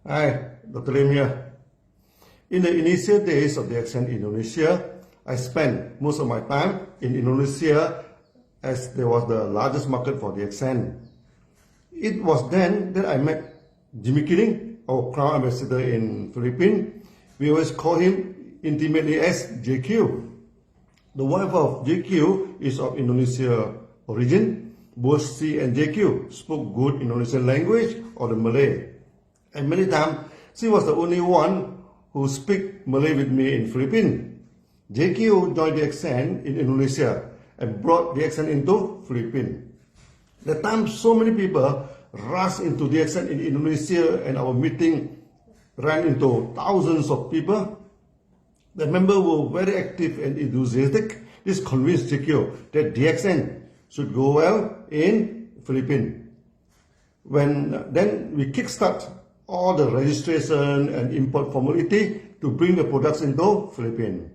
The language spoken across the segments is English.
Hi, Dr. Lim here. In the initial days of the accent in Indonesia, I spent most of my time in Indonesia as there was the largest market for the accent. It was then that I met Jimmy Kidding, our Crown Ambassador in Philippines. We always call him intimately as JQ. The wife of JQ is of Indonesia origin. Both she and JQ spoke good Indonesian language or the Malay. And many times, she was the only one who speak Malay with me in Philippines. JQ joined the accent in Indonesia and brought the accent into Philippines. The time so many people rushed into the accent in Indonesia and our meeting ran into thousands of people. The members were very active and enthusiastic. This convinced JQ that the accent should go well in Philippines. Then we kickstart all the registration and import formality to bring the products into Philippines.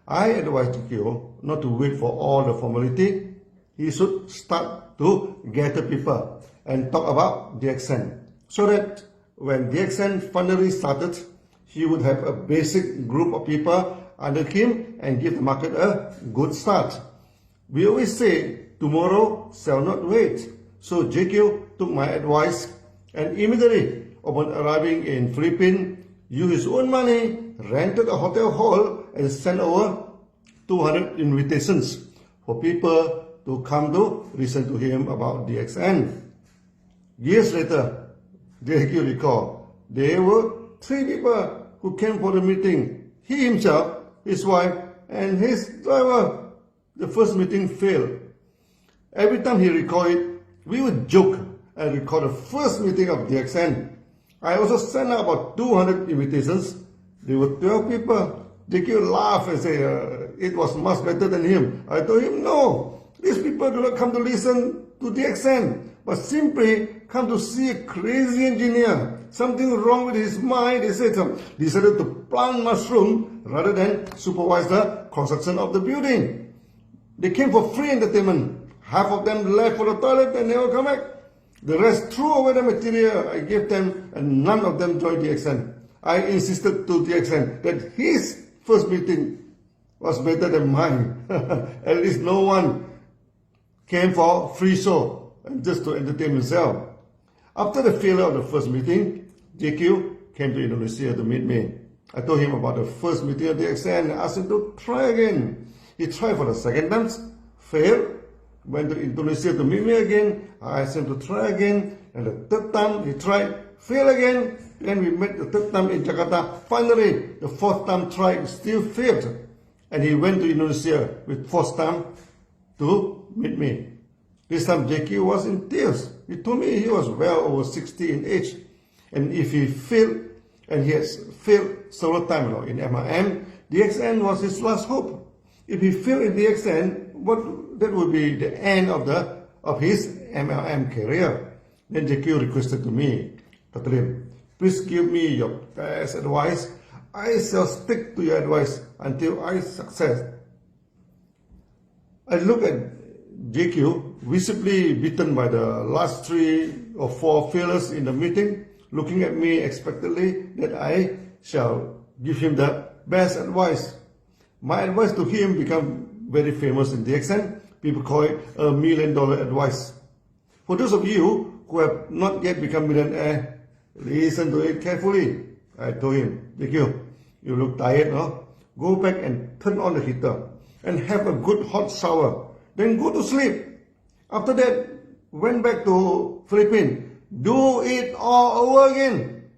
I advise JQ not to wait for all the formality. He should start to gather people and talk about the accent, so that when the accent finally started, he would have a basic group of people under him and give the market a good start. We always say, tomorrow shall not wait. So JQ took my advice and immediately, upon arriving in Philippines, used his own money, rented a hotel hall and sent over 200 invitations for people to come to listen to him about DXN. Years later, JQ recalled, there were 3 people who came for the meeting. He himself, his wife, and his driver. The first meeting failed. Every time he recalled it, we would joke and recall the first meeting of DXN. I also sent out about 200 invitations. There were 12 people. JQ laughed and said it was much better than him. I told him, no, these people do not come to listen to DXN, but simply come to see a crazy engineer. Something wrong with his mind, they said. Decided to plant mushroom rather than supervise the construction of the building. They came for free entertainment. Half of them left for the toilet and never come back. The rest threw away the material I gave them, and none of them joined DXN. I insisted to DXN that his first meeting was better than mine. At least no one came for free show and just to entertain himself. After the failure of the first meeting, JQ came to Indonesia to meet me. I told him about the first meeting of DXN and asked him to try again. He tried for the second time, failed. Went to Indonesia to meet me again. I asked him to try again. And the third time he tried, failed again. Then we met the third time in Jakarta. Finally, the fourth time tried, still failed. And he went to Indonesia with fourth time to meet me. This time JQ was in tears. He told me he was well over 60 in age. And if he failed, and he has failed several times in MRM, DXN was his last hope. If he failed in DXN, that would be the end of his MLM career. Then JQ requested to me, Dr. Lim, please give me your best advice. I shall stick to your advice until I succeed. I look at JQ, visibly beaten by the last 3 or 4 failures in the meeting, looking at me expectantly that I shall give him the best advice. My advice to him became very famous in DXN. People call it a $1 million advice. For those of you who have not yet become millionaire, listen to it carefully. I told him, JQ, you look tired, no? Go back and turn on the heater and have a good hot shower. Then go to sleep. After that, went back to Philippines. Do it all over again.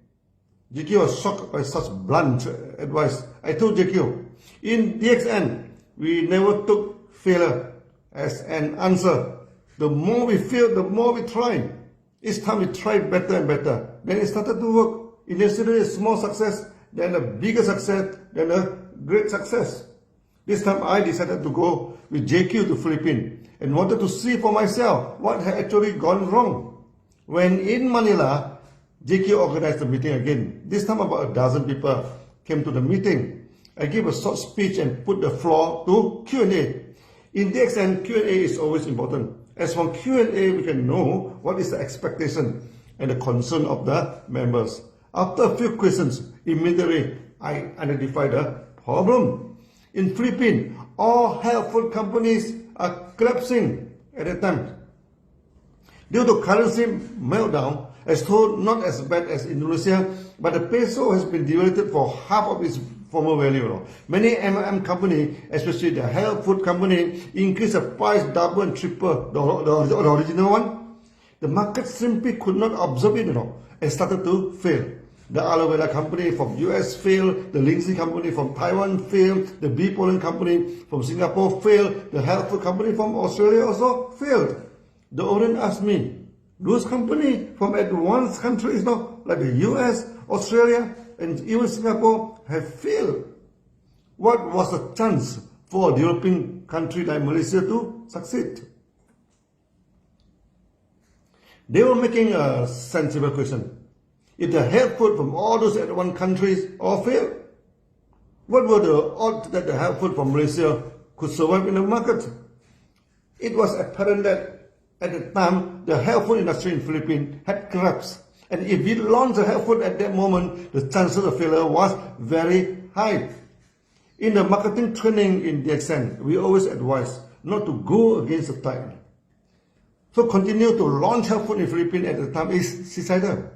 JQ was shocked by such blunt advice. I told JQ, in DXN, we never took failure as an answer. The more we fail, the more we try. Each time we try better and better. Then it started to work. Initially a small success, then a bigger success, then a great success. This time I decided to go with JQ to Philippines and wanted to see for myself what had actually gone wrong. When in Manila, JQ organized the meeting again. This time about a dozen people came to the meeting. I gave a short speech and put the floor to Q&A. In DXN, Q&A is always important. As from Q&A, we can know what is the expectation and the concern of the members. After a few questions, immediately I identified the problem. In Philippines, all health food companies are collapsing at that time. Due to currency meltdown, as told not as bad as Indonesia, but the peso has been devalued for half of its former value. Many MLM companies, especially the health food company, increase the price double and triple the original one. The market simply could not absorb it, and started to fail. The aloe vera company from US failed, the Lindsay company from Taiwan failed, the bee pollen company from Singapore failed, the health food company from Australia also failed. The audience asked me, those companies from advanced countries, like the US, Australia, and even Singapore have failed. What was the chance for a developing country like Malaysia to succeed? They were making a sensible question. If the health food from all those advanced countries all failed, what were the odds that the health food from Malaysia could survive in the market? It was apparent that at the time, the health food industry in the Philippines had collapsed. And if we launched the health food at that moment, the chances of failure was very high. In the marketing training in DXN, we always advise not to go against the tide. So continue to launch health food in the Philippines at the time is suicidal.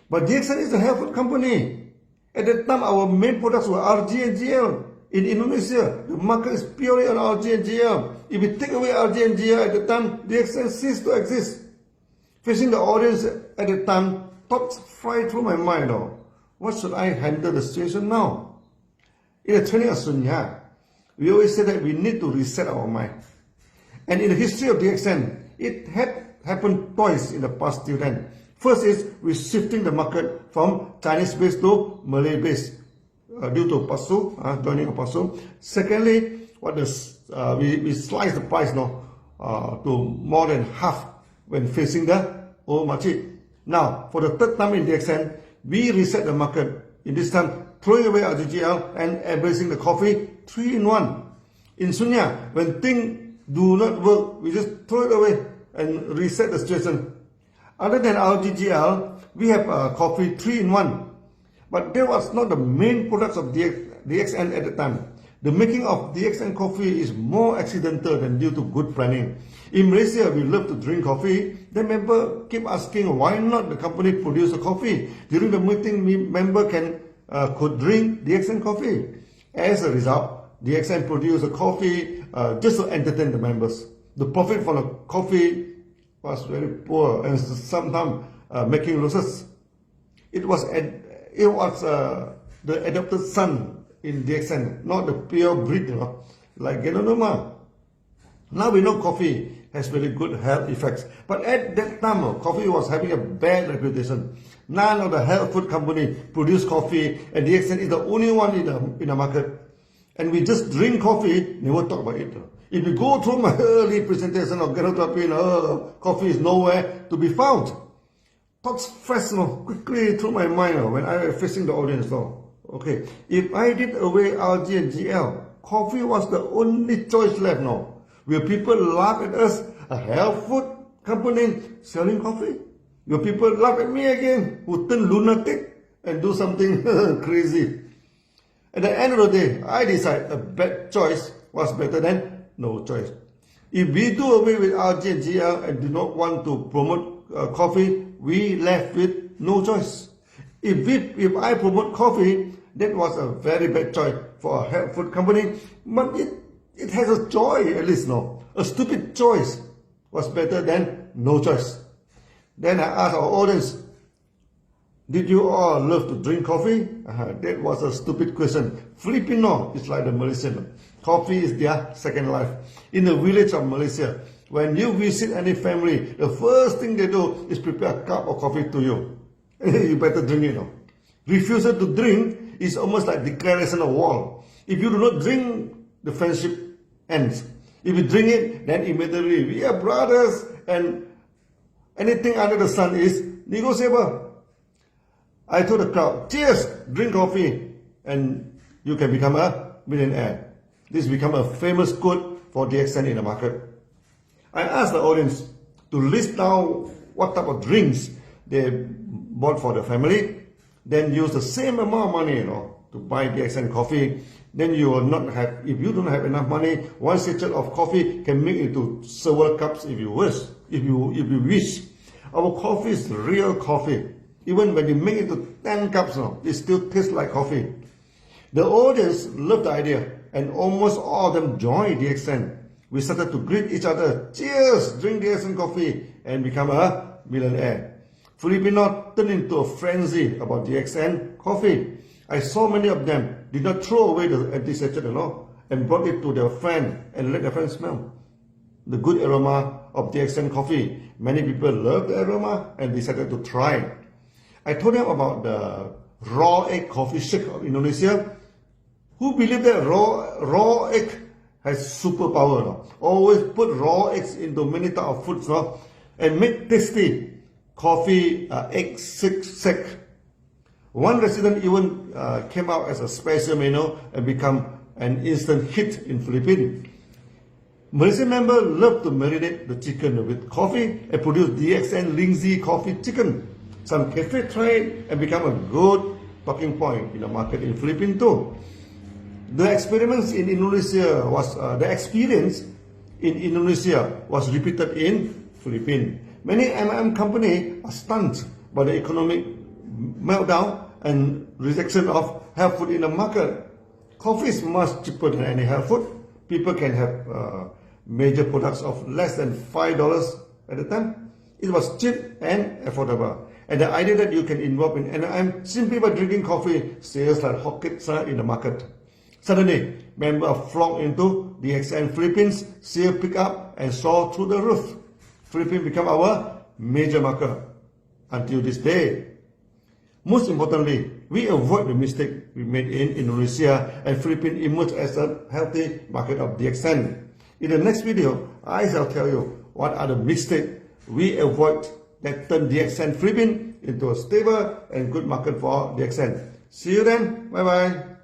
But DXN is a health food company. At that time, our main products were RG and GL. In Indonesia, the market is purely on RG and GL. If we take away RG and GL at the time, DXN ceased to exist. Facing the audience at the time, thoughts fly through my mind. What should I handle the situation now? In the training of Sunya, we always say that we need to reset our mind. And in the history of DXN, it had happened twice in the past till then. First is we shifting the market from Chinese-based to Malay-based due to PASU, joining of PASU. Secondly, we sliced the price to more than half when facing the old market. Now, for the third time in DXN, we reset the market. In this time, throwing away RGGL and embracing the coffee 3-in-1. In Sunya, when things do not work, we just throw it away and reset the situation. Other than RGGL, we have coffee 3-in-1. But that was not the main products of DXN at the time. The making of DXN coffee is more accidental than due to good planning. In Malaysia, we love to drink coffee. The member keep asking why not the company produce a coffee. During the meeting, member could drink DXN coffee. As a result, DXN produced a coffee just to entertain the members. The profit from the coffee was very poor and sometimes making losses. It was the adopted son in DXN, not the pure breed, like Genonoma. Now we know coffee has very good health effects, but at that time, coffee was having a bad reputation. None of the health food company produced coffee, and DXN is the only one in the market. And we just drink coffee, never talk about it. If you go through my early presentation of Genotherapy, coffee is nowhere to be found. Thoughts flash quickly through my mind when I was facing the audience. Okay, if I did away RG and GL, coffee was the only choice left now. Will people laugh at us, a health food company selling coffee? Will people laugh at me again, who turn lunatic and do something crazy? At the end of the day, I decided a bad choice was better than no choice. If we do away with RG and GL and do not want to promote coffee, we left with no choice. If I promote coffee, that was a very bad choice for a health food company, but it has a joy at least now. A stupid choice was better than no choice. Then I asked our audience, did you all love to drink coffee? That was a stupid question. Filipino is like the Malaysian. Coffee is their second life. In the village of Malaysia, when you visit any family, the first thing they do is prepare a cup of coffee to you. You better drink it now. Refusal to drink is almost like declaration of war. If you do not drink, the friendship ends. If you drink it, then immediately we are brothers and anything under the sun is negotiable. I told the crowd, cheers, drink coffee, and you can become a millionaire. This became a famous quote for DXN in the market. I asked the audience to list down what type of drinks they bought for the family. then use the same amount of money, to buy DXN coffee, then you will not have, if you don't have enough money, one sachet of coffee can make into several cups if you wish. If you wish. Our coffee is real coffee. Even when you make it to 10 cups, it still tastes like coffee. The audience loved the idea, and almost all of them joined DXN. We started to greet each other, cheers, drink DXN coffee, and become a millionaire. Filipino turned into a frenzy about DXN coffee. I saw many of them did not throw away the empty sachet, and brought it to their friend and let their friend smell the good aroma of DXN coffee. Many people loved the aroma and decided to try it. I told them about the raw egg coffee shake of Indonesia. Who believe that raw egg has superpower? Always put raw eggs into many types of foods, and make tasty coffee egg shake. One resident even came out as a special menu and become an instant hit in Philippines. Malaysian members love to marinate the chicken with coffee and produce DXN Lingzi coffee chicken. Some cafe try it and become a good talking point in the market in Philippines too. The experience in Indonesia was repeated in Philippines. Many M&M companies are stunned by the economic meltdown and rejection of health food in the market. Coffee is much cheaper than any health food. People can have major products of less than $5 at the time. It was cheap and affordable. And the idea that you can involve in M&M simply by drinking coffee sells like hotcakes in the market. Suddenly, members flocked into DXN Philippines, sales picked up and soared through the roof. Philippines became our major market until this day. Most importantly, we avoid the mistake we made in Indonesia, and Philippines emerged as a healthy market of DXN. In the next video, I shall tell you what are the mistakes we avoid that turn DXN Philippines into a stable and good market for DXN. See you then. Bye bye.